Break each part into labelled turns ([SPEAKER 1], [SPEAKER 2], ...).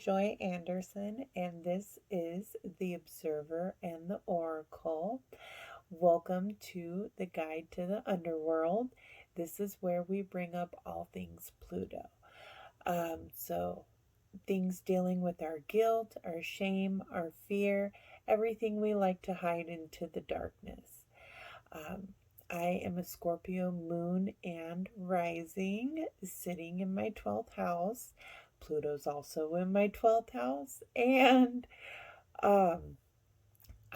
[SPEAKER 1] Joy Anderson, and this is The Observer and the Oracle. Welcome to the Guide to the Underworld. This is where we bring up all things Pluto. So, things dealing with our guilt, our shame, our fear, everything we like to hide into the darkness. Um, I am a Scorpio moon and rising, sitting in my 12th house. Pluto's also in my 12th house. And um,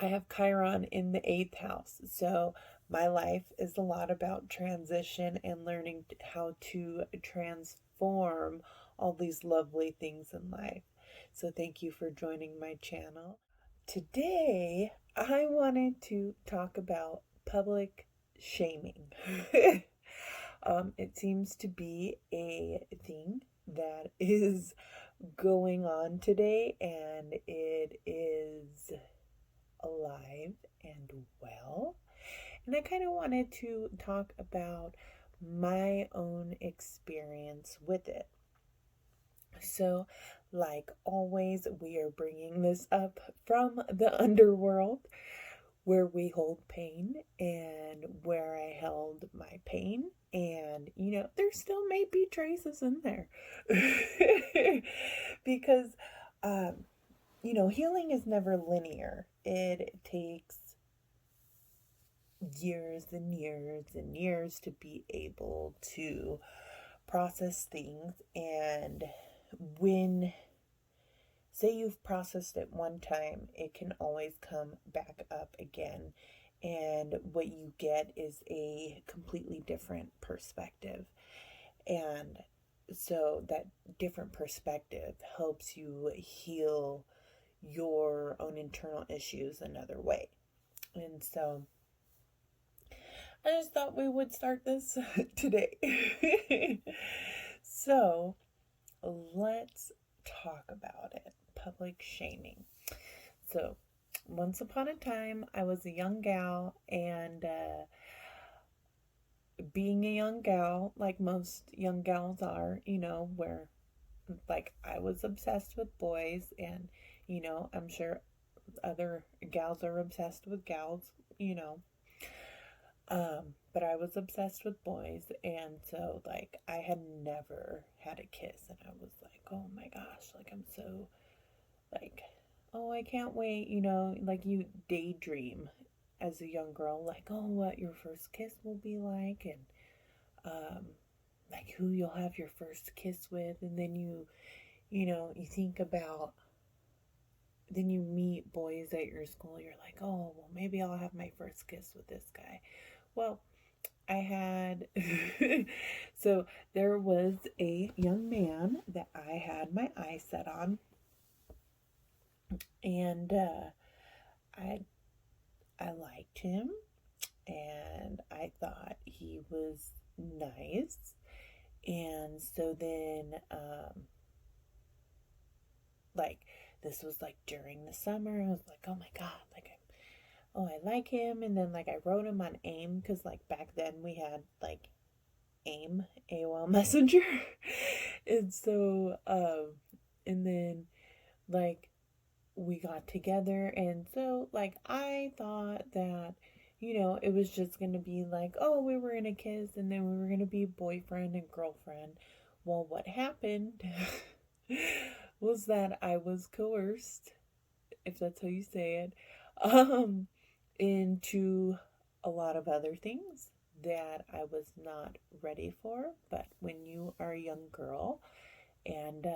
[SPEAKER 1] I have Chiron in the 8th house. So my life is a lot about transition and learning how to transform all these lovely things in life. So thank you for joining my channel. Today, I wanted to talk about public shaming. It seems to be a thing that is going on today, and it is alive and well. And I kind of wanted to talk about my own experience with it. So, like always, we are bringing this up from the underworld where we hold pain and where I held my pain. And, there still may be traces in there. Because, um, healing is never linear, it takes years and years and years to be able to process things. And when say you've processed it one time, it can always come back up again. And what you get is a completely different perspective. And so that different perspective helps you heal your own internal issues another way. And so I just thought we would start this today. So let's talk about it. Public shaming. So, once upon a time, I was a young gal, and being a young gal, like most young gals are, where like I was obsessed with boys, and I'm sure other gals are obsessed with gals, but I was obsessed with boys, and so like I had never had a kiss, and I was like, oh my gosh, like I'm so like, oh, I can't wait, like you daydream as a young girl, like, oh, what your first kiss will be like, and um, like who you'll have your first kiss with, and then you think about, then you meet boys at your school, you're like, oh, well, maybe I'll have my first kiss with this guy. Well, I had, so there was a young man that I had my eye set on, and I I liked him, and I thought he was nice. And so then, like, this was like during the summer. I was like, oh my God, like, oh, I like him. And then, like, I wrote him on AIM because, like, back then we had, like, AIM, AOL Messenger. And so, and then, like, we got together, and so like I thought that it was just gonna be like, oh, we were gonna kiss and then we were gonna be boyfriend and girlfriend. Well, what happened was that I was coerced, if that's how you say it, um into a lot of other things that I was not ready for. But when you are a young girl and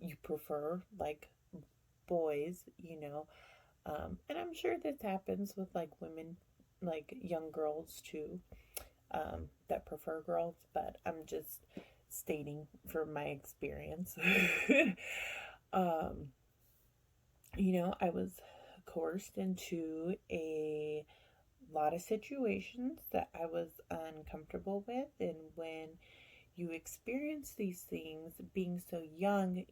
[SPEAKER 1] you prefer like boys, and I'm sure this happens with like women, like young girls too, that prefer girls, but I'm just stating from my experience. um, I was coerced into a lot of situations that I was uncomfortable with, and when you experience these things being so young,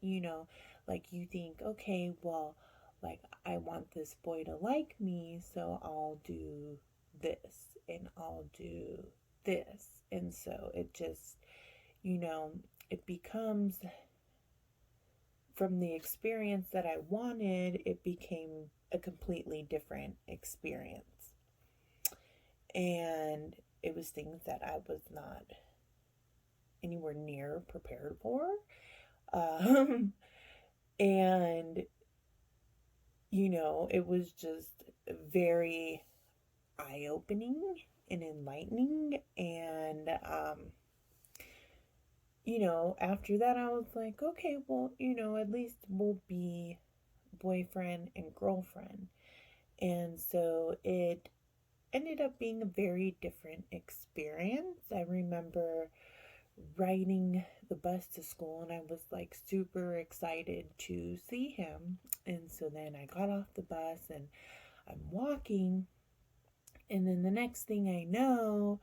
[SPEAKER 1] like you think, okay, well, like I want this boy to like me, so I'll do this and I'll do this. And so it just, you know, it becomes, from the experience that I wanted, it became a completely different experience. And it was things that I was not anywhere near prepared for. And, it was just very eye opening and enlightening. And, after that, I was like, okay, well, at least we'll be boyfriend and girlfriend. And so it ended up being a very different experience. I remember riding the bus to school and I was like super excited to see him. And so then I got off the bus and I'm walking. And then the next thing I know,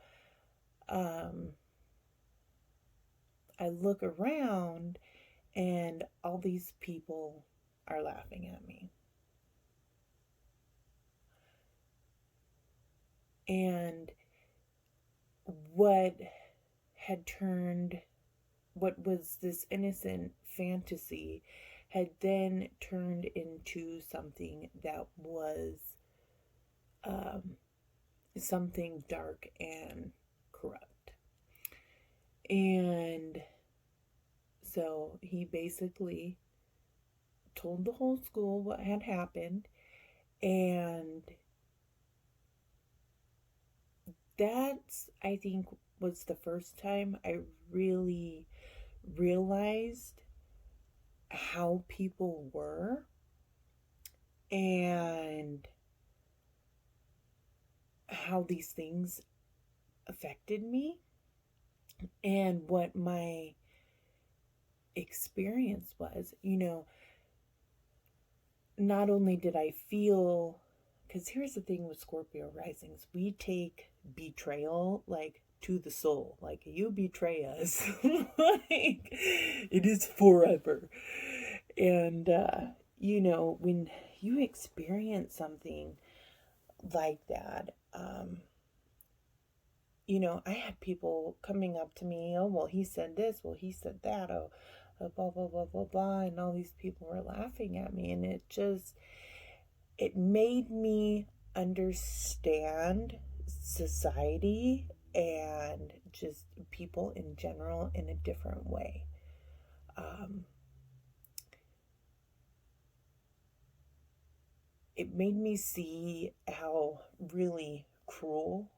[SPEAKER 1] I look around and all these people are laughing at me. And what was this innocent fantasy had then turned into something that was something dark and corrupt. And so he basically told the whole school what had happened, and that's, I think, was the first time I really realized how people were and how these things affected me and what my experience was. Not only did I feel, because here's the thing with Scorpio risings, we take betrayal like to the soul. Like, you betray us, like it is forever. And when you experience something like that, I had people coming up to me, oh, well, he said this, well, he said that, oh, blah, blah, blah, blah, blah, and all these people were laughing at me, and it made me understand society and just people in general in a different way. It made me see how really cruel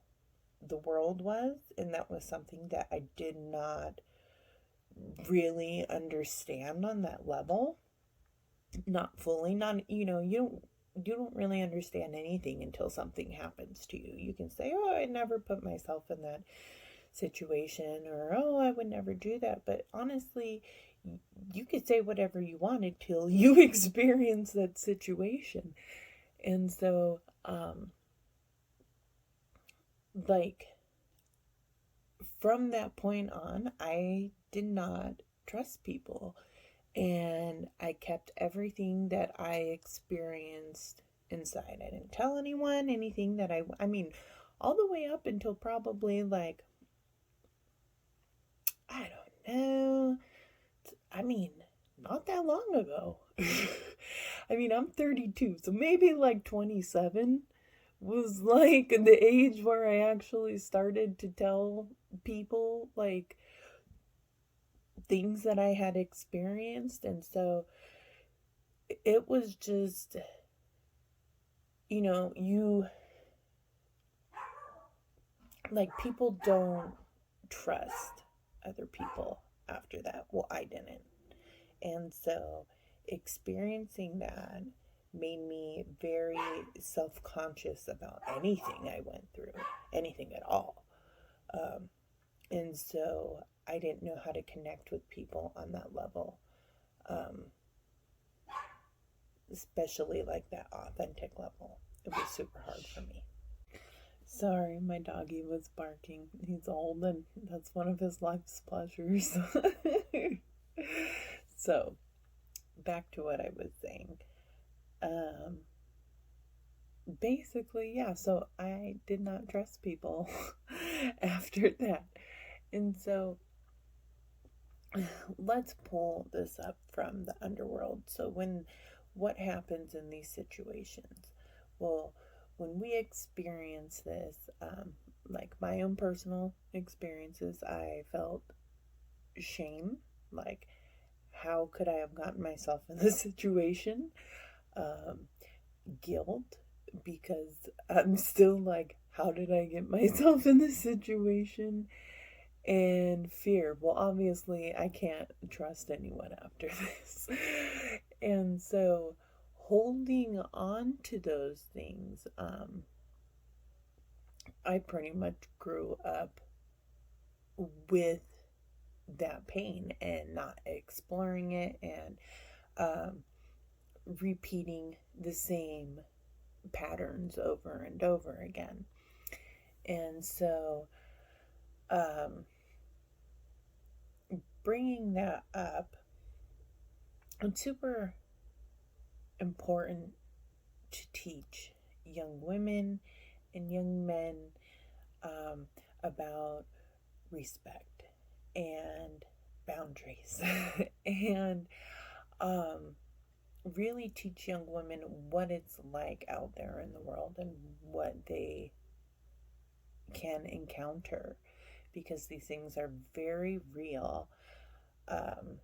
[SPEAKER 1] the world was, and that was something that I did not really understand on that level. Not fully, not, you don't really understand anything until something happens to you. You can say, oh, I never put myself in that situation, or oh, I would never do that, but honestly, you could say whatever you wanted till you experience that situation. And so from that point on, I did not trust people, and I kept everything that I experienced inside. I didn't tell anyone anything that I mean, all the way up until probably I don't know. I mean, not that long ago. I mean, I'm 32, so maybe 27 was the age where I actually started to tell people things that I had experienced. And so it was just, people don't trust other people after that. Well, I didn't. And so experiencing that made me very self-conscious about anything I went through, anything at all. And so I didn't know how to connect with people on that level, especially that authentic level. It was super hard for me. Sorry, my doggy was barking. He's old and that's one of his life's pleasures. So, back to what I was saying. Basically, yeah, so I did not trust people after that. And so let's pull this up from the underworld. So what happens in these situations? Well, when we experience this, like my own personal experiences, I felt shame. Like, how could I have gotten myself in this situation? Um, Guilt, because I'm still like, how did I get myself in this situation? And fear. Well, obviously, I can't trust anyone after this. And so, holding on to those things, I pretty much grew up with that pain and not exploring it and um, repeating the same patterns over and over again. And so, um, bringing that up, it's super important to teach young women and young men um, about respect and boundaries and um, really teach young women what it's like out there in the world and what they can encounter because these things are very real. Um,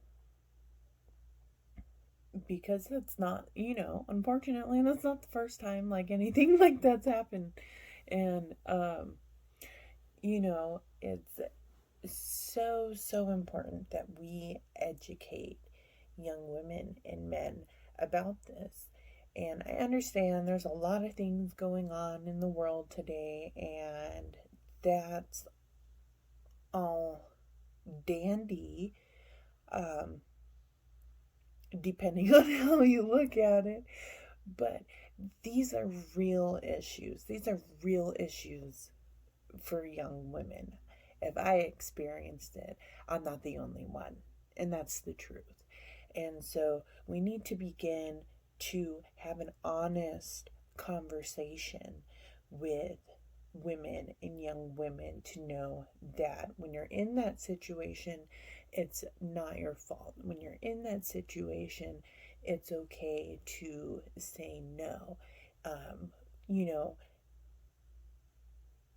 [SPEAKER 1] because it's not, unfortunately, that's not the first time like anything like that's happened. And, it's so important that we educate young women and men about this. And I understand there's a lot of things going on in the world today, and that's all dandy, um, depending on how you look at it. But these are real issues. These are real issues for young women. If I experienced it, I'm not the only one. And that's the truth. And so we need to begin to have an honest conversation with women and young women to know that when you're in that situation, it's not your fault. When you're in that situation, it's okay to say no. Um, you know,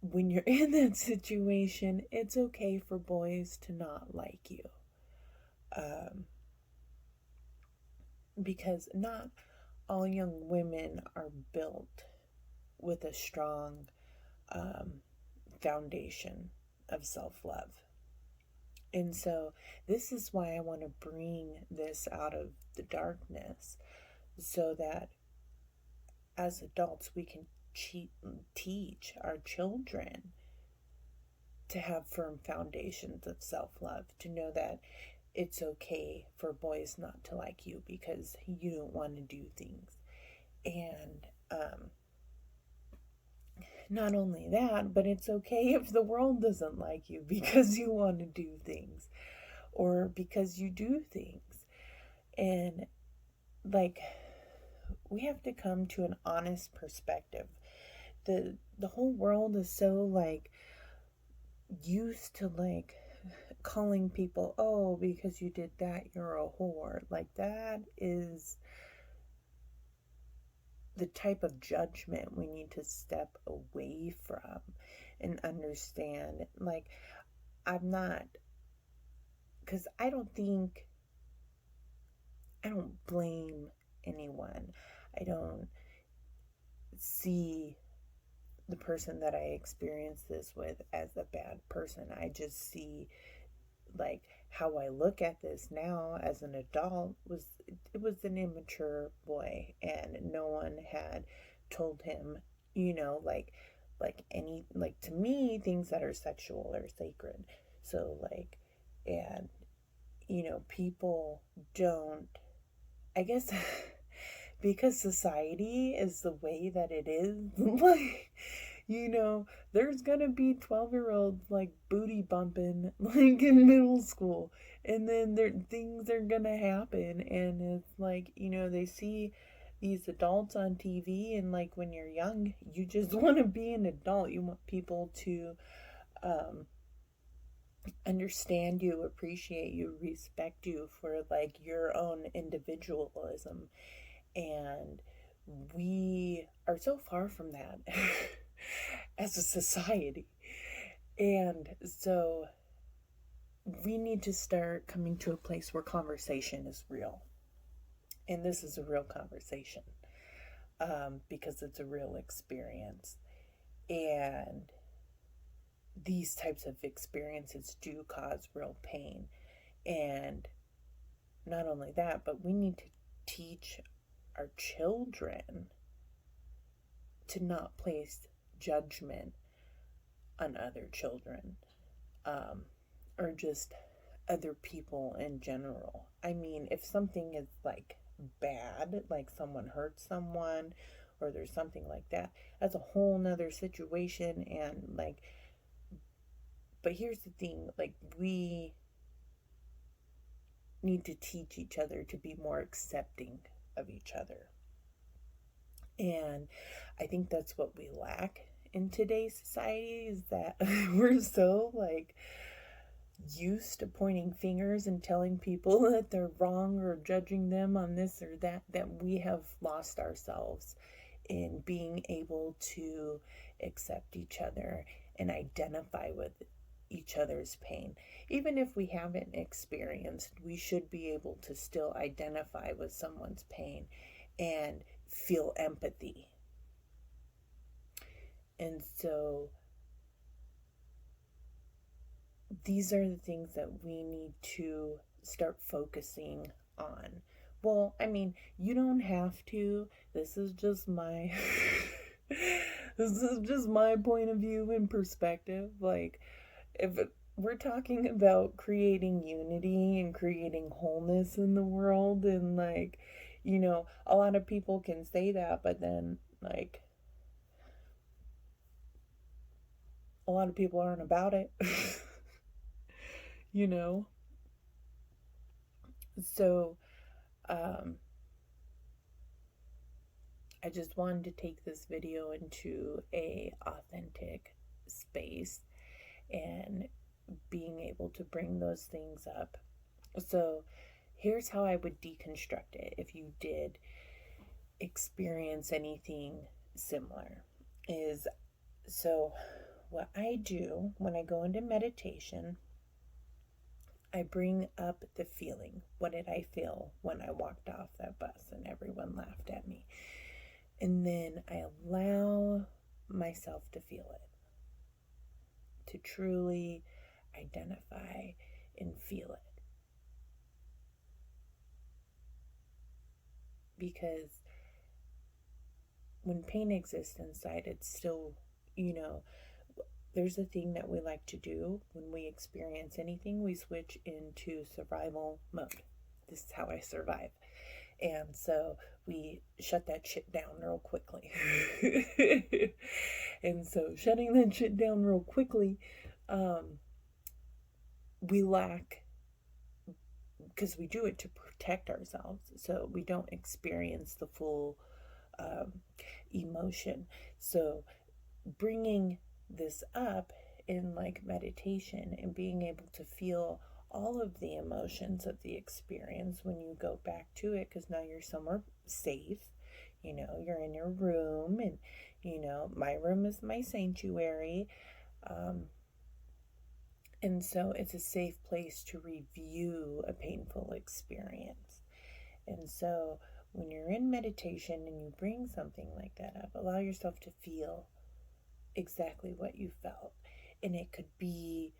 [SPEAKER 1] when you're in that situation, it's okay for boys to not like you. Um, because not all young women are built with a strong um, foundation of self love. And so, this is why I want to bring this out of the darkness so that as adults we can teach our children to have firm foundations of self love, to know that it's okay for boys not to like you because you don't want to do things. And not only that, but it's okay if the world doesn't like you because you want to do things or because you do things. And like, we have to come to an honest perspective. The whole world is so like used to like calling people, oh, because you did that, you're a whore. Like, that is the type of judgment we need to step away from and understand. Like, I'm not, because I don't blame anyone. I don't see the person that I experienced this with as a bad person. I just see like how I look at this now as an adult was it was an immature boy and no one had told him, any like to me things that are sexual are sacred. So like and people don't, I guess, because society is the way that it is, like, there's gonna be 12-year-olds like booty bumping like in middle school, and then things are gonna happen, and it's like, they see these adults on TV, and like when you're young, you just want to be an adult. You want people to um, understand you, appreciate you, respect you for like your own individualism. And we are so far from that as a society. And so we need to start coming to a place where conversation is real. And this is a real conversation, because it's a real experience. And these types of experiences do cause real pain. And not only that, but we need to teach our children to not place judgment on other children, um, or just other people in general. I mean, if something is like bad, like someone hurts someone or there's something like that, that's a whole nother situation. And like, but here's the thing, like, we need to teach each other to be more accepting of each other. And I think that's what we lack in today's society, is that we're so like used to pointing fingers and telling people that they're wrong or judging them on this or that, that we have lost ourselves in being able to accept each other and identify with each other's pain. Even if we haven't experienced, we should be able to still identify with someone's pain and feel empathy. And so these are the things that we need to start focusing on. Well, I mean, you don't have to. This is just my this is just my point of view and perspective. Like, if we're talking about creating unity and creating wholeness in the world, and like, a lot of people can say that, but then like a lot of people aren't about it. you know so um I just wanted to take this video into a authentic space and being able to bring those things up. So here's how I would deconstruct it if you did experience anything similar. Is so what I do when I go into meditation, I bring up the feeling. What did I feel when I walked off that bus and everyone laughed at me? And then I allow myself to feel it, to truly identify and feel it. Because when pain exists inside, it's still, there's a thing that we like to do when we experience anything. We switch into survival mode. This is how I survive. And so we shut that shit down real quickly. And so shutting that shit down real quickly, we lack, because we do it to protect ourselves, so we don't experience the full emotion. So bringing this up in like meditation and being able to feel all of the emotions of the experience when you go back to it, because now you're somewhere safe, you're in your room, and my room is my sanctuary, and so it's a safe place to review a painful experience. And so when you're in meditation and you bring something like that up, allow yourself to feel exactly what you felt. And it could be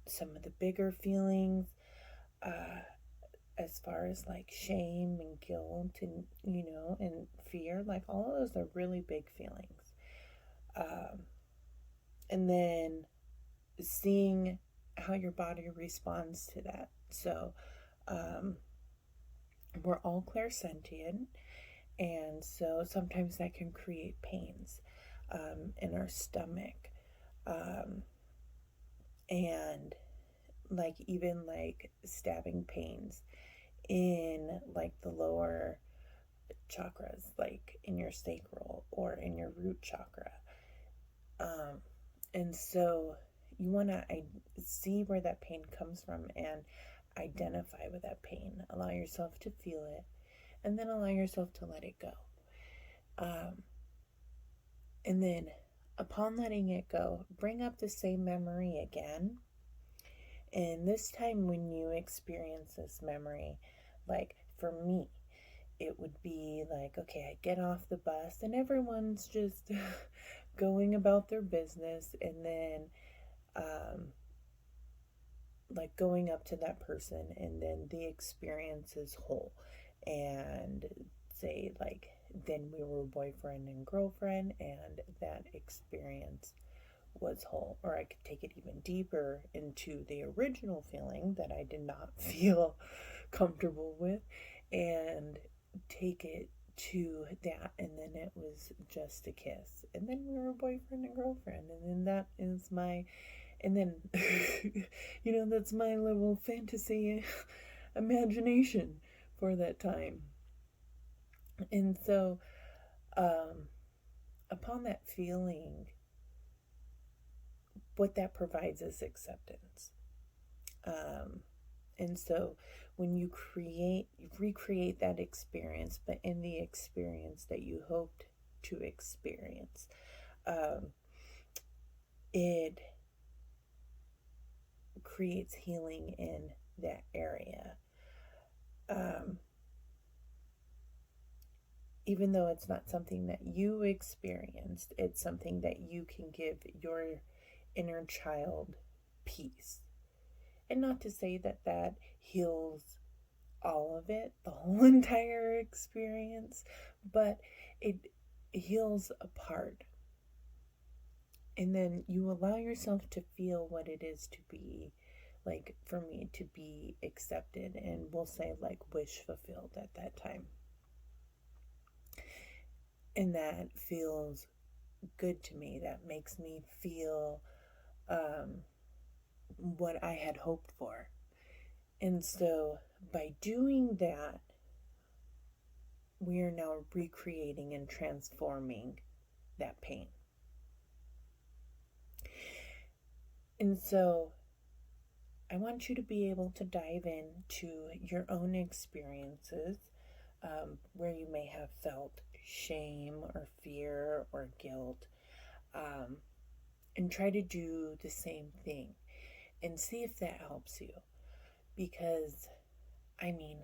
[SPEAKER 1] some of the bigger feelings, as far as like shame and guilt and, and fear. Like, all of those are really big feelings. And then seeing how your body responds to that. So we're all clairsentient, and so sometimes that can create pains in our stomach, and like even like stabbing pains in like the lower chakras, like in your sacral or in your root chakra. And so you want to see where that pain comes from and identify with that pain. Allow yourself to feel it, and then allow yourself to let it go. And then, upon letting it go, bring up the same memory again. And this time, when you experience this memory, like for me, it would be like, okay, I get off the bus and everyone's just going about their business, and then like going up to that person, and then the experience is whole, and say like, then we were boyfriend and girlfriend, and that experience was whole. Or I could take it even deeper into the original feeling that I did not feel comfortable with, and take it to that, and then it was just a kiss, and then we were boyfriend and girlfriend, and then that is my, and then that's my little fantasy imagination for that time. And so upon that feeling, what that provides is acceptance. And so when you recreate that experience, but in the experience that you hoped to experience, it creates healing in that area. Even though it's not something that you experienced, it's something that you can give your inner child peace. And not to say that that heals all of it, the whole entire experience, but it heals a part. And then you allow yourself to feel what it is to be, like for me, to be accepted, and we'll say like wish fulfilled at that time. And that feels good to me. That makes me feel what I had hoped for. And so by doing that, we are now recreating and transforming that pain. And so I want you to be able to dive into your own experiences where you may have felt shame or fear or guilt, and try to do the same thing and see if that helps you. Because, I mean,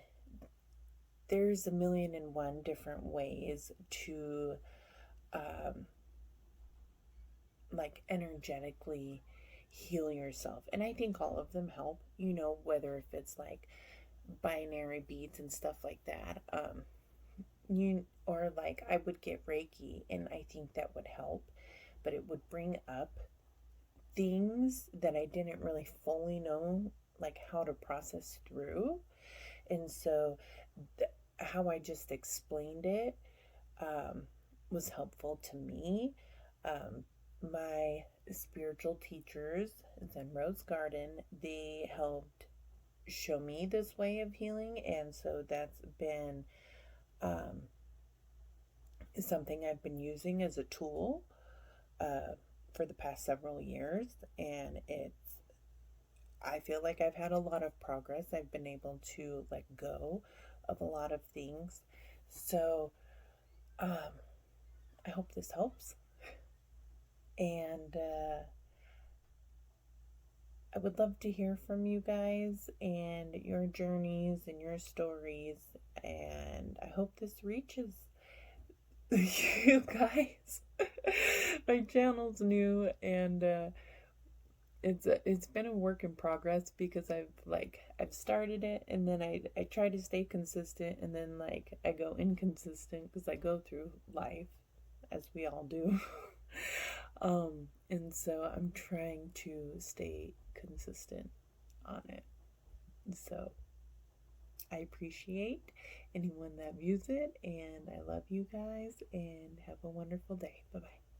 [SPEAKER 1] there's 1,000,001 different ways to like energetically heal yourself, and I think all of them help, whether if it's like binary beads and stuff like that, or like I would get Reiki, and I think that would help, but it would bring up things that I didn't really fully know like how to process through. And so how I just explained it was helpful to me. My spiritual teachers, Zen Rose Garden, they helped show me this way of healing, and so that's been something I've been using as a tool for the past several years, and I feel like I've had a lot of progress. I've been able to let go of a lot of things. So I hope this helps. And I would love to hear from you guys and your journeys and your stories. And I hope this reaches you guys. My channel's new, and it's been a work in progress, because I've started it, and then I try to stay consistent, and then like I go inconsistent because I go through life, as we all do. And so I'm trying to stay consistent on it. So I appreciate anyone that views it, and I love you guys, and have a wonderful day. Bye bye.